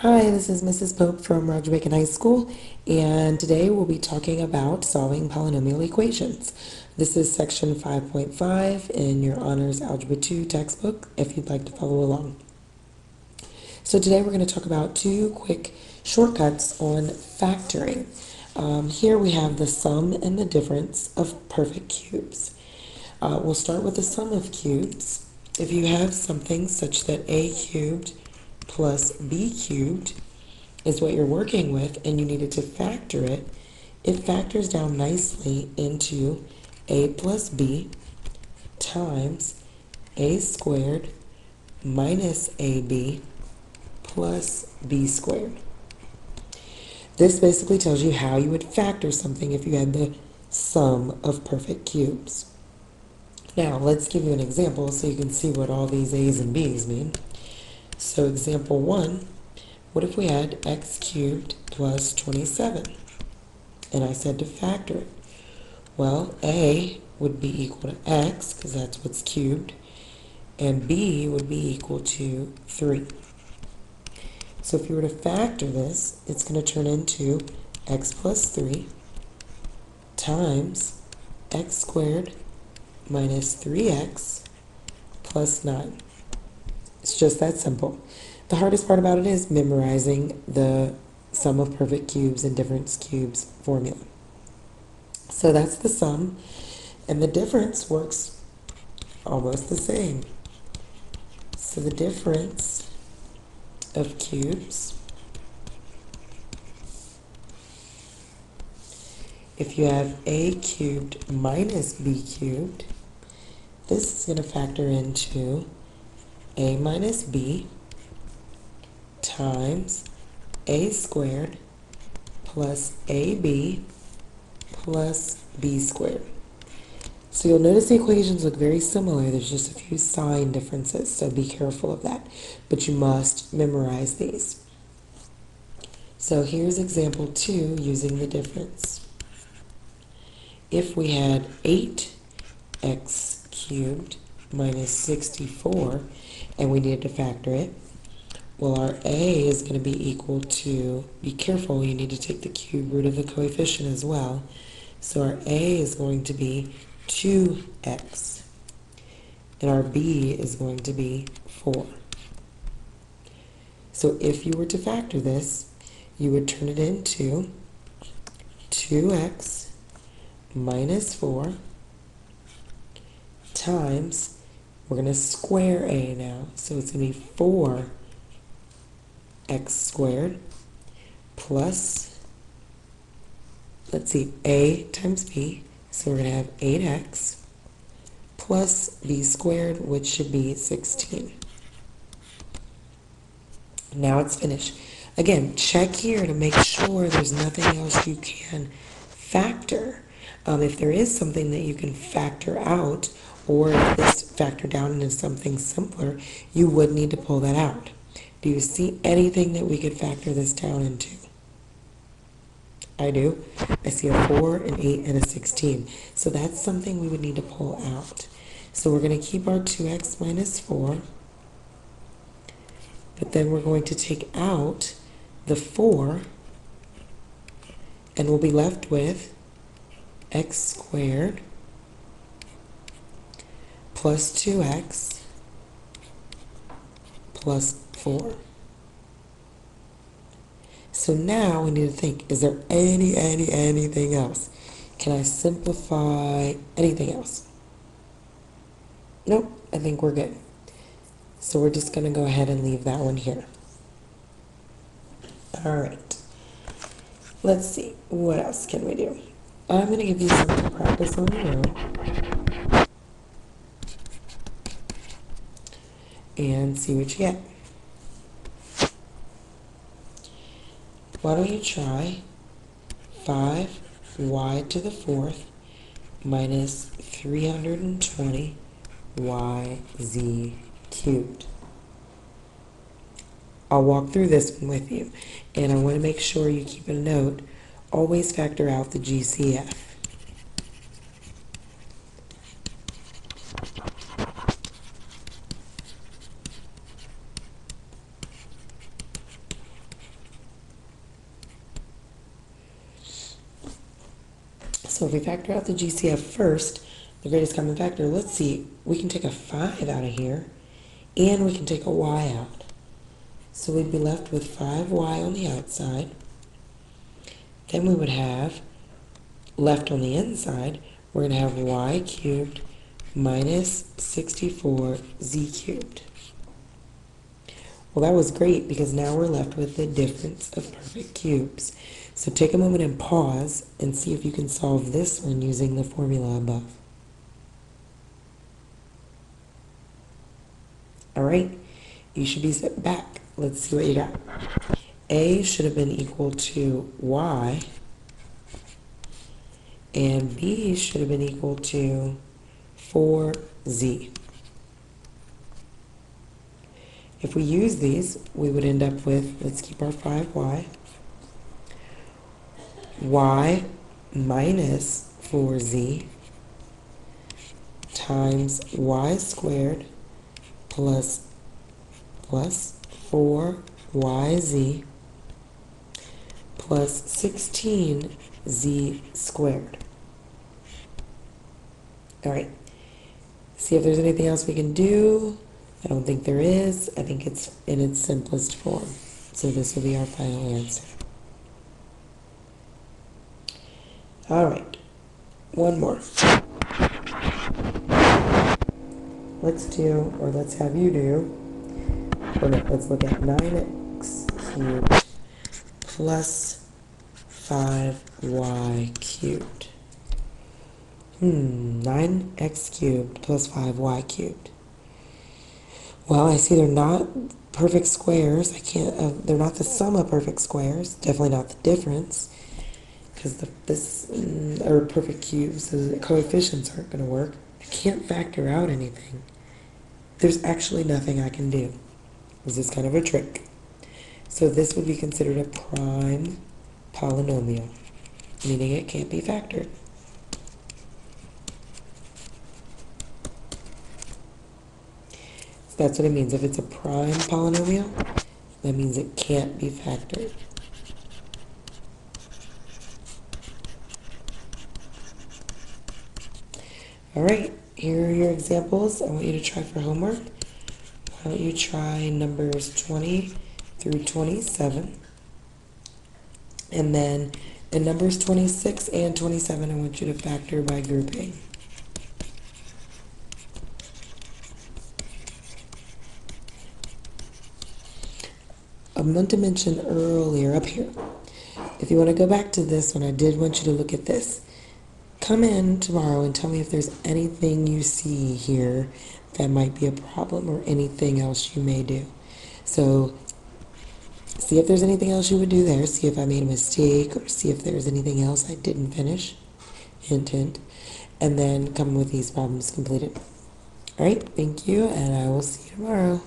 Hi, this is Mrs. Pope from Roger Bacon High School, and today we'll be talking about solving polynomial equations. This is section 5.5 in your Honors Algebra 2 textbook, if you'd like to follow along. So today we're going to talk about two quick shortcuts on factoring. Here we have the sum and the difference of perfect cubes. We'll start with the sum of cubes. If you have something such that a cubed plus b cubed is what you're working with and you needed to factor it, it factors down nicely into a plus b times a squared minus ab plus b squared. This basically tells you how you would factor something if you had the sum of perfect cubes. Now, let's give you an example so you can see what all these a's and b's mean. So example 1, what if we had x cubed plus 27? And I said to factor it. Well, a would be equal to x, because that's what's cubed, and b would be equal to 3. So if you were to factor this, it's going to turn into x plus 3 times x squared minus 3x plus 9. It's just that simple. The hardest part about it is memorizing the sum of perfect cubes and difference cubes formula. So that's the sum, and the difference works almost the same. So the difference of cubes, if you have a cubed minus b cubed, this is going to factor into a minus b times a squared plus ab plus b squared. So you'll notice the equations look very similar. There's just a few sign differences, so be careful of that. But you must memorize these. So here's example 2 using the difference. If we had 8x cubed minus 64, and we needed to factor it, well, our a is going to be equal to, be careful, you need to take the cube root of the coefficient as well. So our a is going to be 2x, and our b is going to be 4. So if you were to factor this, you would turn it into 2x minus 4 times, we're going to square a now, so it's going to be 4x squared plus, let's see, a times b, so we're going to have 8x plus b squared, which should be 16. Now it's finished. Again, check here to make sure there's nothing else you can factor. If there is something that you can factor out, or if this factor down into something simpler, you would need to pull that out. Do you see anything that we could factor this down into? I do. I see a 4, an 8, and a 16. So that's something we would need to pull out. So we're going to keep our 2x minus 4, but then we're going to take out the 4, and we'll be left with x squared plus 2x plus 4. So now we need to think, is there anything else? Can I simplify anything else? Nope, I think we're good. So we're just going to go ahead and leave that one here. All right. Let's see, what else can we do? I'm going to give you something to practice on your own. And see what you get. Why don't you try 5y to the 4th minus 320yz cubed. I'll walk through this one with you, and I want to make sure you keep a note. Always factor out the GCF. So if we factor out the GCF first, the greatest common factor, let's see, we can take a 5 out of here, and we can take a y out. So we'd be left with 5y on the outside. Then we would have, left on the inside, we're going to have y cubed minus 64z cubed. Well, that was great because now we're left with the difference of perfect cubes. So take a moment and pause and see if you can solve this one using the formula above. All right, you should be set back. Let's see what you got. A should have been equal to y, and B should have been equal to 4z. If we use these, we would end up with, let's keep our 5y, y minus 4z times y squared plus 4yz plus 16z squared. All right, see if there's anything else we can do. I don't think there is. I think it's in its simplest form. So this will be our final answer. All right, one more. Let's do, or let's have you do, or no, let's look at 9x cubed plus 5y cubed. 9x cubed plus 5y cubed. Well, I see they're not perfect squares. They're not the sum of perfect squares. Definitely not the difference. Because this are perfect cubes, so the coefficients aren't going to work. I can't factor out anything. There's actually nothing I can do. This is kind of a trick. So this would be considered a prime polynomial, meaning it can't be factored. So that's what it means. If it's a prime polynomial, that means it can't be factored. All right, here are your examples. I want you to try for homework. Why don't you try numbers 20 through 27. And then in numbers 26 and 27, I want you to factor by grouping. I meant to mention earlier up here, if you want to go back to this one, I did want you to look at this. Come in tomorrow and tell me if there's anything you see here that might be a problem or anything else you may do. So see if there's anything else you would do there. See if I made a mistake or see if there's anything else I didn't finish. Hint, hint. And then come with these problems completed. All right, thank you, and I will see you tomorrow.